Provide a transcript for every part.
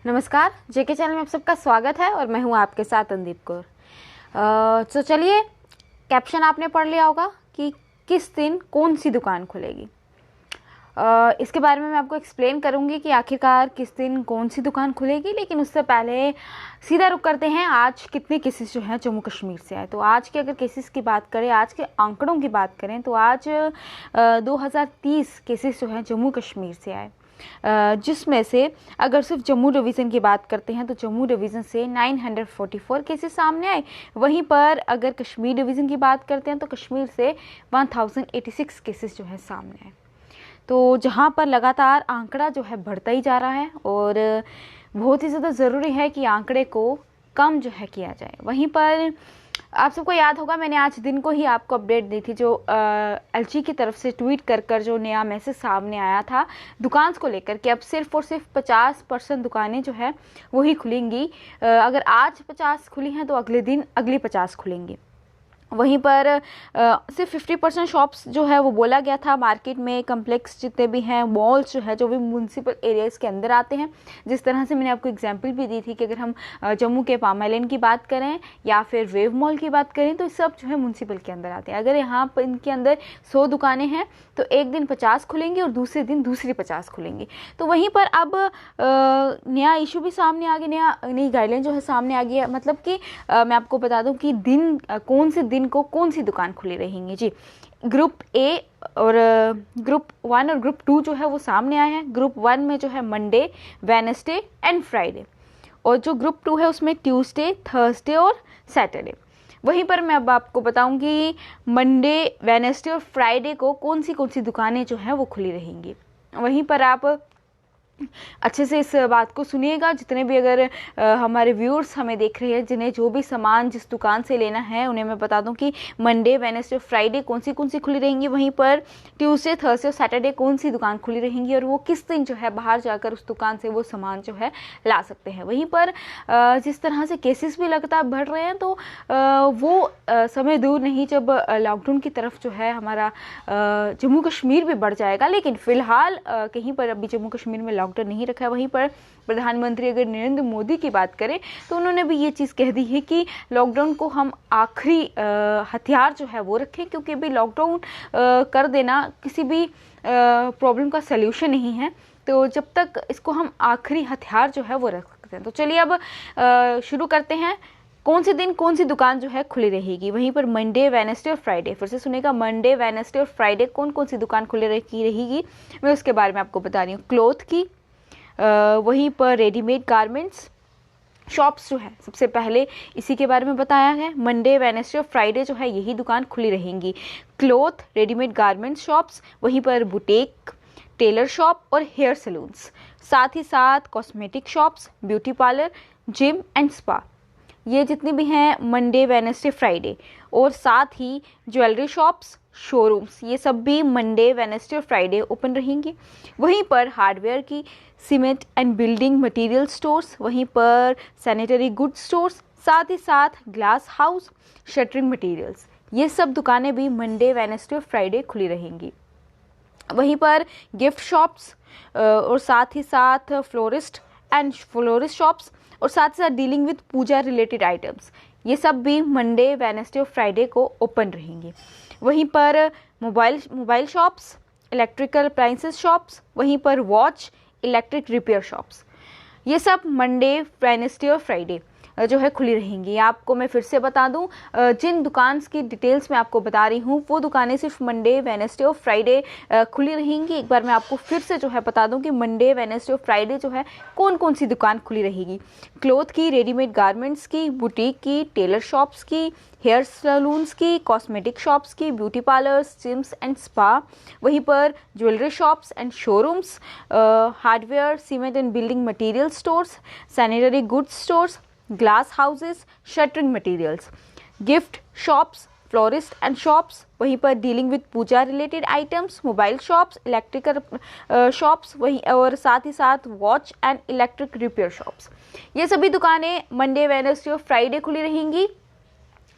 नमस्कार, जेके चैनल में आप सबका स्वागत है और मैं हूं आपके साथ अंदीप कौर। तो चलिए, कैप्शन आपने पढ़ लिया होगा कि किस दिन कौन सी दुकान खुलेगी। इसके बारे में मैं आपको एक्सप्लेन करूंगी कि आखिरकार किस दिन कौन सी दुकान खुलेगी, लेकिन उससे पहले सीधा रुक करते हैं आज कितने केसेस जो हैं जम्मू कश्मीर से आए। तो आज के अगर केसेस की बात करें, आज के आंकड़ों की बात करें तो आज 2030 केसेस जो हैं जम्मू कश्मीर से आए, जिसमें से अगर सिर्फ जम्मू डिवीज़न की बात करते हैं तो जम्मू डिवीज़न से 944 केसेस सामने आए। वहीं पर अगर कश्मीर डिवीज़न की बात करते हैं तो कश्मीर से 1086 केसेस जो है सामने आए। तो जहां पर लगातार आंकड़ा जो है बढ़ता ही जा रहा है और बहुत ही ज़्यादा ज़रूरी है कि आंकड़े को कम जो है किया जाए। वहीं पर आप सबको याद होगा, मैंने आज दिन को ही आपको अपडेट दी थी, जो एलजी की तरफ से ट्वीट कर जो नया मैसेज सामने आया था दुकान को लेकर कि अब सिर्फ और सिर्फ 50% दुकानें जो है वही खुलेंगी। अगर आज 50 खुली हैं तो अगले दिन अगली 50 खुलेंगी। वहीं पर सिर्फ 50% शॉप्स जो है वो बोला गया था। मार्केट में कम्प्लेक्स जितने भी हैं, मॉल्स जो है, जो भी म्यूनसिपल एरियाज़ के अंदर आते हैं, जिस तरह से मैंने आपको एग्जांपल भी दी थी कि अगर हम जम्मू के पाम आइलैंड की बात करें या फिर वेव मॉल की बात करें तो सब जो है म्यूनसिपल के अंदर आते हैं। अगर यहाँ पर इनके अंदर 100 दुकानें हैं तो एक दिन 50 खुलेंगी और दूसरे दिन दूसरी 50 खुलेंगी। तो वहीं पर अब नया इशू भी सामने आ गया, नई गाइडलाइन जो है सामने आ गया। मतलब कि मैं आपको बता दूं कि दिन कौन से दिन को कौन सी दुकान खुली रहेंगी। जी, ग्रुप ए और ग्रुप 1 और ग्रुप 2 जो है वो सामने आए हैं। ग्रुप 1 में जो है मंडे, वेडनेसडे एंड फ्राइडे, और जो ग्रुप 2 है उसमें ट्यूसडे, थर्सडे और सैटरडे। वहीं पर मैं अब आपको बताऊंगी मंडे, वेडनेसडे और फ्राइडे को कौन सी दुकानें जो हैं वो खुली रहेंगी। वहीं पर आप अच्छे से इस बात को सुनिएगा। जितने भी अगर हमारे व्यूअर्स हमें देख रहे हैं, जिन्हें जो भी सामान जिस दुकान से लेना है, उन्हें मैं बता दूं कि मंडे, वेडनेसडे, फ्राइडे कौन सी खुली रहेंगी। वहीं पर ट्यूसडे, थर्सडे और सैटरडे कौन सी दुकान खुली रहेंगी और वो किस दिन जो है बाहर जाकर उस दुकान से वो सामान जो है ला सकते हैं। वहीं पर जिस तरह से केसेस भी लगातार बढ़ रहे हैं तो वो समय दूर नहीं जब लॉकडाउन की तरफ जो है हमारा जम्मू कश्मीर भी बढ़ जाएगा। लेकिन फिलहाल कहीं पर अभी जम्मू कश्मीर में लॉकडाउन नहीं रखा है। वहीं पर प्रधानमंत्री अगर नरेंद्र मोदी की बात करें तो उन्होंने भी ये चीज़ कह दी है कि लॉकडाउन को हम आखिरी हथियार जो है वो रखें, क्योंकि अभी लॉकडाउन कर देना किसी भी प्रॉब्लम का सल्यूशन नहीं है। तो जब तक इसको हम आखिरी हथियार जो है वो रख सकते हैं। तो चलिए अब शुरू करते हैं कौन से दिन कौन सी दुकान जो है खुली रहेगी। वहीं पर मंडे, वेडनेसडे और फ्राइडे, फिर से सुनेगा, मंडे, वेडनेसडे और फ्राइडे कौन सी दुकान खुली रहेगी, मैं उसके बारे में आपको बता रही हूँ। क्लॉथ की, वहीं पर रेडीमेड गारमेंट्स शॉप्स जो है, सबसे पहले इसी के बारे में बताया है। मंडे, वेडनेसडे और फ्राइडे जो है यही दुकान खुली रहेंगी। क्लॉथ, रेडीमेड गारमेंट्स शॉप्स, वहीं पर बुटीक, टेलर शॉप और हेयर सैलून्स, साथ ही साथ cosmetic shops, beauty parlour, gym and spa, ये जितनी भी हैं मंडे, वेडनेसडे, फ्राइडे। और साथ ही ज्वेलरी शॉप्स, शोरूम्स, ये सब भी मंडे, वेडनेसडे और फ्राइडे ओपन रहेंगी। वहीं पर हार्डवेयर की, cement and building material stores, वहीं पर सैनिटरी गुड स्टोर्स, साथ ही साथ ग्लास हाउस, शटरिंग मटेरियल्स, ये सब दुकानें भी मंडे, वेडनेसडे और फ्राइडे खुली रहेंगी। वहीं पर गिफ्ट शॉप्स और साथ ही साथ फ्लोरिस्ट शॉप्स और साथ ही साथ dealing with puja related items, ये सब भी मंडे, वेडनेसडे और फ्राइडे को ओपन रहेंगी। वहीं पर mobile shops, electrical appliances shops, वहीं पर वॉच, इलेक्ट्रिक रिपेयर शॉप्स, ये सब मंडे, वेडनेसडे और फ्राइडे जो है खुली रहेंगी। आपको मैं फिर से बता दूं, जिन दुकान की डिटेल्स मैं आपको बता रही हूं वो दुकानें सिर्फ मंडे, वेडनेसडे और फ्राइडे खुली रहेंगी। एक बार मैं आपको फिर से जो है बता दूं कि मंडे, वेडनेसडे और फ्राइडे जो है कौन सी दुकान खुली रहेगी। क्लॉथ की, रेडीमेड गारमेंट्स की, बुटीक की, टेलर शॉप्स की, हेयर सैलून्स की, कॉस्मेटिक शॉप्स की, beauty parlours, gyms and spa, वहीं पर jewellery shops and showrooms, hardware, cement and building material stores, sanitary goods stores, glass houses, shuttering materials, gift shops, florist and shops, वहीं पर dealing with puja related items, mobile shops, electrical shops, वहीं और साथ ही साथ watch and electric repair shops, ये सभी दुकानें मंडे, वेडनेसडे और फ्राइडे खुली रहेंगी।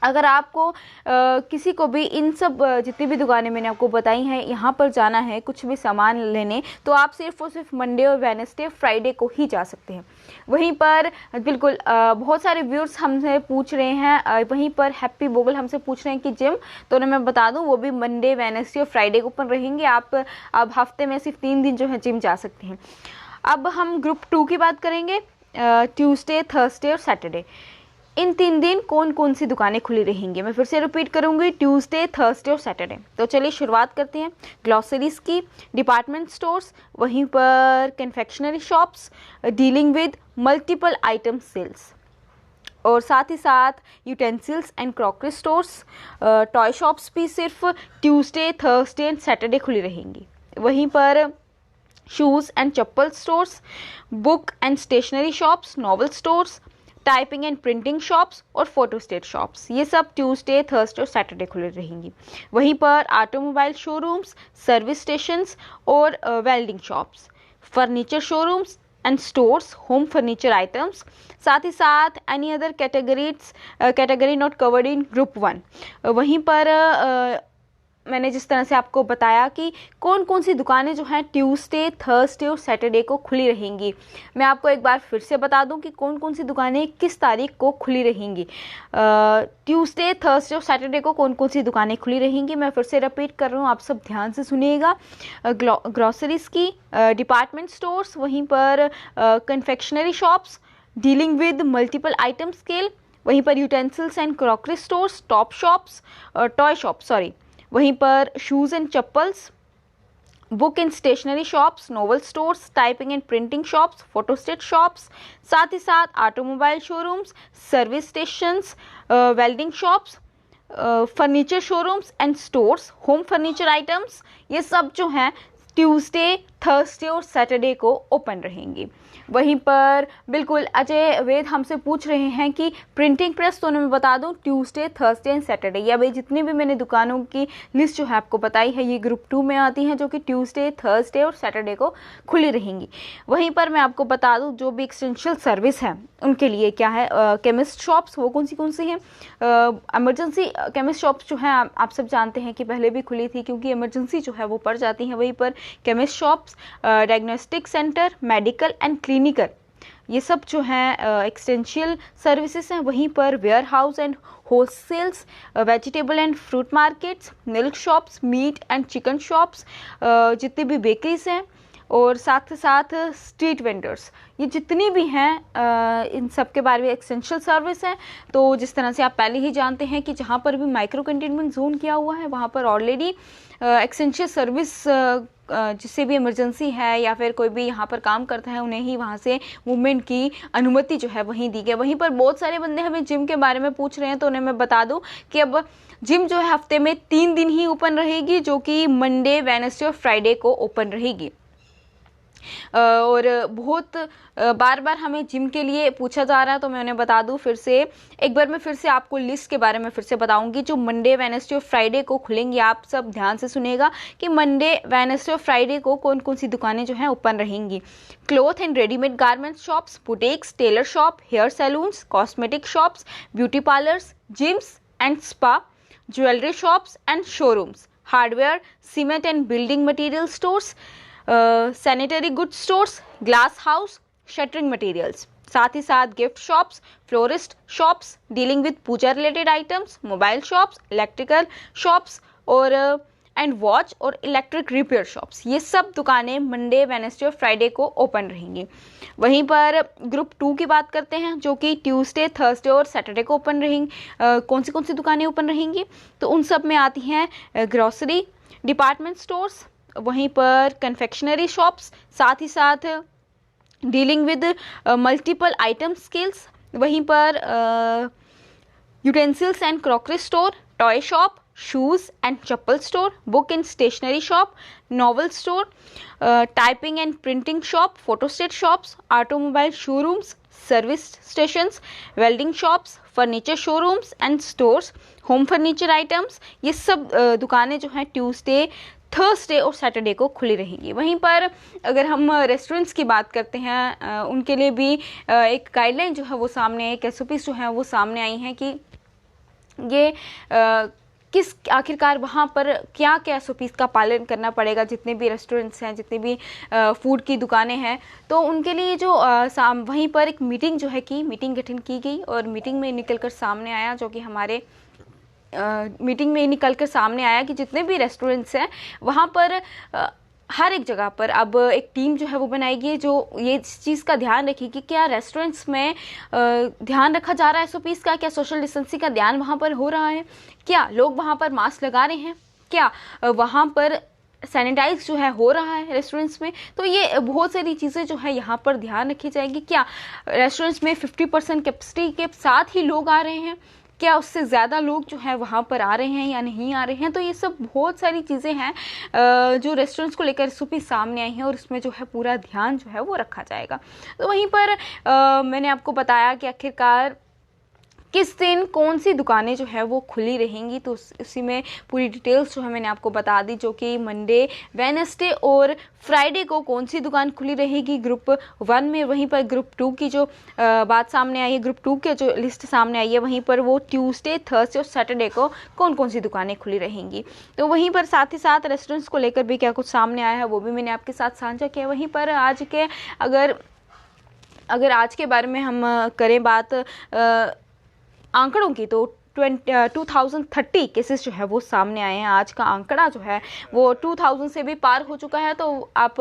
अगर आपको किसी को भी इन सब जितनी भी दुकानें मैंने आपको बताई हैं यहाँ पर जाना है कुछ भी सामान लेने, तो आप सिर्फ और सिर्फ मंडे और वेडनेसडे फ्राइडे को ही जा सकते हैं। वहीं पर बिल्कुल बहुत सारे व्यूअर्स हमसे पूछ रहे हैं, वहीं पर हैप्पी बोगल हमसे पूछ रहे हैं कि जिम, तो उन्हें मैं बता दूं वो भी मंडे वेडनेसडे और फ्राइडे को ओपन रहेंगे। आप अब हफ्ते में सिर्फ 3 दिन जो है जिम जा सकते हैं। अब हम ग्रुप 2 की बात करेंगे। ट्यूसडे, थर्सडे और सैटरडे, इन 3 दिन कौन कौन सी दुकानें खुली रहेंगी। मैं फिर से रिपीट करूंगी, ट्यूसडे, थर्सडे और सैटरडे। तो चलिए शुरुआत करते हैं ग्लॉसरीज की, डिपार्टमेंट स्टोर्स, वहीं पर confectionery shops dealing with multiple item sales, और साथ ही साथ utensils and crockery stores, toy shops भी सिर्फ ट्यूसडे, थर्सडे एंड सैटरडे खुली रहेंगी। वहीं पर shoes and chappal stores, book and stationery shops, novel stores, typing and printing shops और फोटोस्टेट शॉप्स, ये सब ट्यूसडे, थर्सडे और सैटरडे खुले रहेंगी। वहीं पर ऑटोमोबाइल शोरूम्स, सर्विस स्टेशंस और welding shops, furniture showrooms and stores, home furniture items, साथ ही साथ any other category not covered in group 1। वहीं पर मैंने जिस तरह से आपको बताया कि कौन कौन सी दुकानें जो हैं ट्यूसडे, थर्सडे और सैटरडे को खुली रहेंगी, मैं आपको एक बार फिर से बता दूं कि कौन कौन सी दुकानें किस तारीख को खुली रहेंगी। ट्यूसडे, थर्सडे और सैटरडे को कौन कौन सी दुकानें खुली रहेंगी, मैं फिर से रिपीट कर रहा हूँ, आप सब ध्यान से सुनिएगा। ग्रॉसरीज की, डिपार्टमेंट स्टोर्स, वहीं पर confectionery shops dealing with multiple item scale, वहीं पर utensils and crockery stores, toy shops, वहीं पर shoes and chappals, book and stationery shops, novel stores, typing and printing shops, photostat shops, साथ ही साथ automobile showrooms, service stations, welding shops, furniture showrooms and stores, home furniture items, ये सब जो हैं Tuesday, Thursday और सैटरडे को ओपन रहेंगी। वहीं पर बिल्कुल अजय वेद हमसे पूछ रहे हैं कि प्रिंटिंग प्रेस, तो मैं बता दूं ट्यूसडे, थर्सडे एंड सैटरडे, या भाई जितनी भी मैंने दुकानों की लिस्ट जो है आपको बताई है ये ग्रुप 2 में आती हैं, जो कि ट्यूसडे, थर्सडे और सैटरडे को खुली रहेंगी। वहीं पर मैं आपको बता दूं जो भी एक्सटेंशियल सर्विस है उनके लिए क्या है, केमिस्ट शॉप्स, वो कौन सी हैं, इमरजेंसी केमिस्ट शॉप्स जो हैं आप सब जानते हैं कि पहले भी खुली थी क्योंकि इमरजेंसी जो है वो पड़ जाती है। वहीं पर chemist shops, diagnostic centre, medical and clinical, ये सब जो हैं एक्सटेंशियल सर्विसेज हैं। वहीं पर warehouse and wholesales, vegetable and fruit markets, milk shops, meat and chicken shops, जितनी भी बेकरीज हैं, और साथ ही साथ स्ट्रीट वेंडर्स, ये जितनी भी हैं इन सब के बारे में एक्सटेंशियल सर्विस है। तो जिस तरह से आप पहले ही जानते हैं कि जहाँ पर भी माइक्रो कंटेनमेंट जोन किया हुआ है वहाँ पर ऑलरेडी एक्सटेंशियल सर्विस, जिससे भी इमरजेंसी है या फिर कोई भी यहाँ पर काम करता है उन्हें ही वहाँ से मूवमेंट की अनुमति जो है वहीं दी गई। वहीं पर बहुत सारे बंदे हमें जिम के बारे में पूछ रहे हैं, तो उन्हें मैं बता दूं कि अब जिम जो है हफ्ते में 3 दिन ही ओपन रहेगी, जो कि मंडे, वेडनेसडे और फ्राइडे को ओपन रहेगी। और बहुत बार बार हमें जिम के लिए पूछा जा रहा है, तो मैं उन्हें बता दूं फिर से एक बार, मैं फिर से आपको लिस्ट के बारे में फिर से बताऊंगी जो मंडे, वेडनेसडे और फ्राइडे को खुलेंगी। आप सब ध्यान से सुनिएगा कि मंडे, वेडनेसडे और फ्राइडे को कौन कौन सी दुकानें जो हैं ओपन रहेंगी। Cloth and readymade garment shops, boutiques, tailor shop, hair salons, cosmetic shops, beauty parlours, gyms and spa, jewellery shops and showrooms, hardware, cement and building material stores, sanitary good stores, glass house, shuttering materials, साथ ही साथ gift shops, florist shops dealing with puja related items, mobile shops, electrical shops और and watch और electric repair shops, ये सब दुकानें Monday, Wednesday और Friday को ओपन रहेंगी। वहीं पर ग्रुप 2 की बात करते हैं, जो कि ट्यूसडे, थर्सडे और सैटरडे को ओपन रहेंगी। कौन सी दुकानें ओपन रहेंगी, तो उन सब में आती हैं ग्रॉसरी, डिपार्टमेंट स्टोर्स, वहीं पर कन्फेक्शनरी शॉप्स, साथ ही साथ dealing with multiple item scales, वहीं पर utensils and crockery store, toy shop, shoes and chappal store, book and stationery shop, novel store, typing and printing shop, photostat shops, automobile showrooms, service stations, welding shops, furniture showrooms and stores, home furniture items, ये सब दुकानें जो हैं Tuesday, Thursday और Saturday को खुली रहेंगी। वहीं पर अगर हम रेस्टोरेंट्स की बात करते हैं, उनके लिए भी एक गाइडलाइन जो है वो सामने, एक SOPs जो है वो सामने आई हैं कि ये किस आखिरकार वहाँ पर क्या क्या SOPs का पालन करना पड़ेगा, जितने भी रेस्टोरेंट्स हैं, जितने भी फूड की दुकानें हैं, तो उनके लिए जो वहीं पर एक मीटिंग जो है की मीटिंग गठन की गई और मीटिंग में निकलकर सामने आया, जो कि हमारे मीटिंग में निकलकर सामने आया कि जितने भी रेस्टोरेंट्स हैं वहाँ पर हर एक जगह पर अब एक टीम जो है वो बनाएगी जो ये इस चीज़ का ध्यान रखेगी कि क्या रेस्टोरेंट्स में ध्यान रखा जा रहा है SOPs का, क्या सोशल डिस्टेंसिंग का ध्यान वहाँ पर हो रहा है, क्या लोग वहाँ पर मास्क लगा रहे हैं, क्या वहाँ पर सैनिटाइज जो है हो रहा है रेस्टोरेंट्स में। तो ये बहुत सारी चीज़ें जो है यहाँ पर ध्यान रखी जाएगी। क्या रेस्टोरेंट्स में 50% कैपेसिटी के साथ ही लोग आ रहे हैं, क्या उससे ज़्यादा लोग जो है वहाँ पर आ रहे हैं या नहीं आ रहे हैं। तो ये सब बहुत सारी चीज़ें हैं जो रेस्टोरेंट्स को लेकर SOP सामने आई हैं और इसमें जो है पूरा ध्यान जो है वो रखा जाएगा। तो वहीं पर मैंने आपको बताया कि आखिरकार किस दिन कौन सी दुकानें जो है वो खुली रहेंगी, तो उसी में पूरी डिटेल्स जो है मैंने आपको बता दी, जो कि मंडे, वेडनेसडे और फ्राइडे को कौन सी दुकान खुली रहेगी ग्रुप 1 में। वहीं पर ग्रुप 2 की जो बात सामने आई है, ग्रुप 2 के जो लिस्ट सामने आई है, वहीं पर वो ट्यूसडे, थर्सडे और सैटरडे को कौन कौन सी दुकानें खुली रहेंगी। तो वहीं पर साथ ही साथ रेस्टोरेंट्स को लेकर भी क्या कुछ सामने आया है वो भी मैंने आपके साथ साझा किया। वहीं पर आज के अगर आज के बारे में हम करें बात आंकड़ों की, तो 2030 केसेस जो है वो सामने आए हैं। आज का आंकड़ा जो है वो 2000 से भी पार हो चुका है। तो आप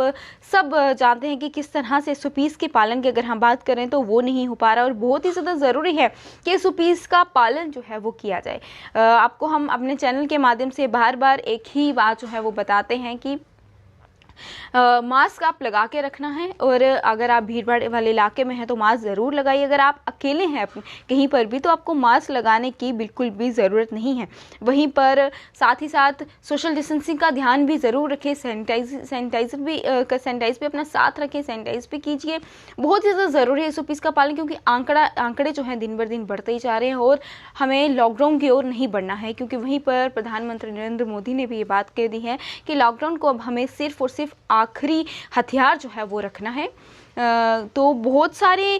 सब जानते हैं कि किस तरह से SOPs के पालन की अगर हम बात करें तो वो नहीं हो पा रहा और बहुत ही ज़्यादा ज़रूरी है कि SOPs का पालन जो है वो किया जाए। आपको हम अपने चैनल के माध्यम से बार बार एक ही बात जो है वो बताते हैं कि मास्क आप लगा के रखना है, और अगर आप भीड़ भाड़ वाले इलाके में हैं तो मास्क ज़रूर लगाइए। अगर आप अकेले हैं कहीं पर भी तो आपको मास्क लगाने की बिल्कुल भी ज़रूरत नहीं है। वहीं पर साथ ही साथ सोशल डिस्टेंसिंग का ध्यान भी ज़रूर रखें। सैनिटाइज़र भी अपना साथ रखें, सैनिटाइज भी कीजिए। बहुत ज़्यादा ज़रूरी है SOPs का पालन, क्योंकि आंकड़े जो हैं दिन बर दिन बढ़ते ही जा रहे हैं और हमें लॉकडाउन की ओर नहीं बढ़ना है। क्योंकि वहीं पर प्रधानमंत्री नरेंद्र मोदी ने भी ये बात कह दी है कि लॉकडाउन को अब हमें सिर्फ और सिर्फ आखिरी हथियार जो है वो रखना है। तो बहुत ज़्यादा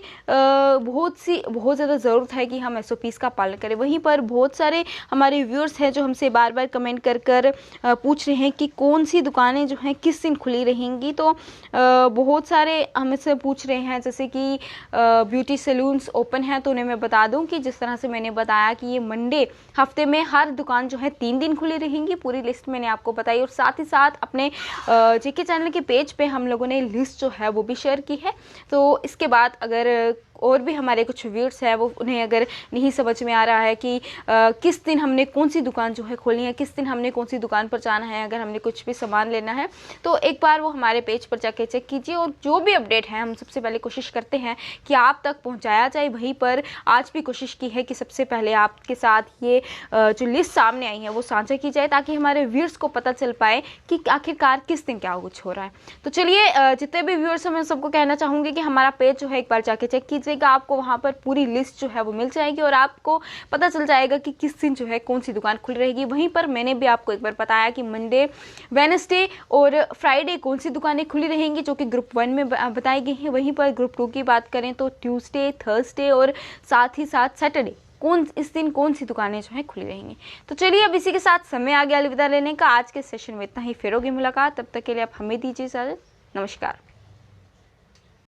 ज़रूरत है कि हम SOPs का पालन करें। वहीं पर बहुत सारे हमारे व्यूअर्स हैं जो हमसे बार बार कमेंट कर पूछ रहे हैं कि कौन सी दुकानें जो हैं किस दिन खुली रहेंगी। तो बहुत सारे हमसे पूछ रहे हैं, जैसे कि ब्यूटी सैलून्स ओपन हैं। तो उन्हें मैं बता दूं कि जिस तरह से मैंने बताया कि ये मंडे हफ्ते में हर दुकान जो है 3 दिन खुली रहेंगी, पूरी लिस्ट मैंने आपको बताई। और साथ ही साथ अपने JK चैनल के पेज पे हम लोगों ने लिस्ट जो है वो भी शेयर की है। तो इसके बाद अगर और भी हमारे कुछ व्यूअर्स हैं वो उन्हें अगर नहीं समझ में आ रहा है कि किस दिन हमने कौन सी दुकान जो है खोलनी है, किस दिन हमने कौन सी दुकान पर जाना है, अगर हमने कुछ भी सामान लेना है तो एक बार वो हमारे पेज पर जाके चेक कीजिए। और जो भी अपडेट है हम सबसे पहले कोशिश करते हैं कि आप तक पहुंचाया जाए। वहीं पर आज भी कोशिश की है कि सबसे पहले आपके साथ ये जो लिस्ट सामने आई है वो साझा की जाए, ताकि हमारे व्यूअर्स को पता चल पाए कि आखिरकार किस दिन क्या कुछ हो रहा है। तो चलिए, जितने भी व्यूअर्स हैं मैं सबको कहना चाहूँगी कि हमारा पेज जो है एक बार जाके चेक कीजिए। आपको वहां पर पूरी लिस्ट जो है वो मिल जाएगी और आपको पता चल जाएगा कि किस दिन जो है कौन सी दुकान खुली रहेगी। वहीं पर मैंने भी आपको एक बार बताया कि मंडे, वेडनेसडे और फ्राइडे कौन सी दुकानें खुली रहेंगी, जो कि ग्रुप 1 में बताई गई हैं। वहीं पर ग्रुप 2 की बात करें तो ट्यूसडे, थर्सडे और साथ ही साथ सैटरडे इस दिन कौन सी दुकानें जो है खुली रहेंगी। तो चलिए, अब इसी के साथ समय आ गया अलविदा लेने का। आज के सेशन में इतना ही, फिर होगी मुलाकात। तब तक के लिए आप हमें दीजिए इजाजत। नमस्कार।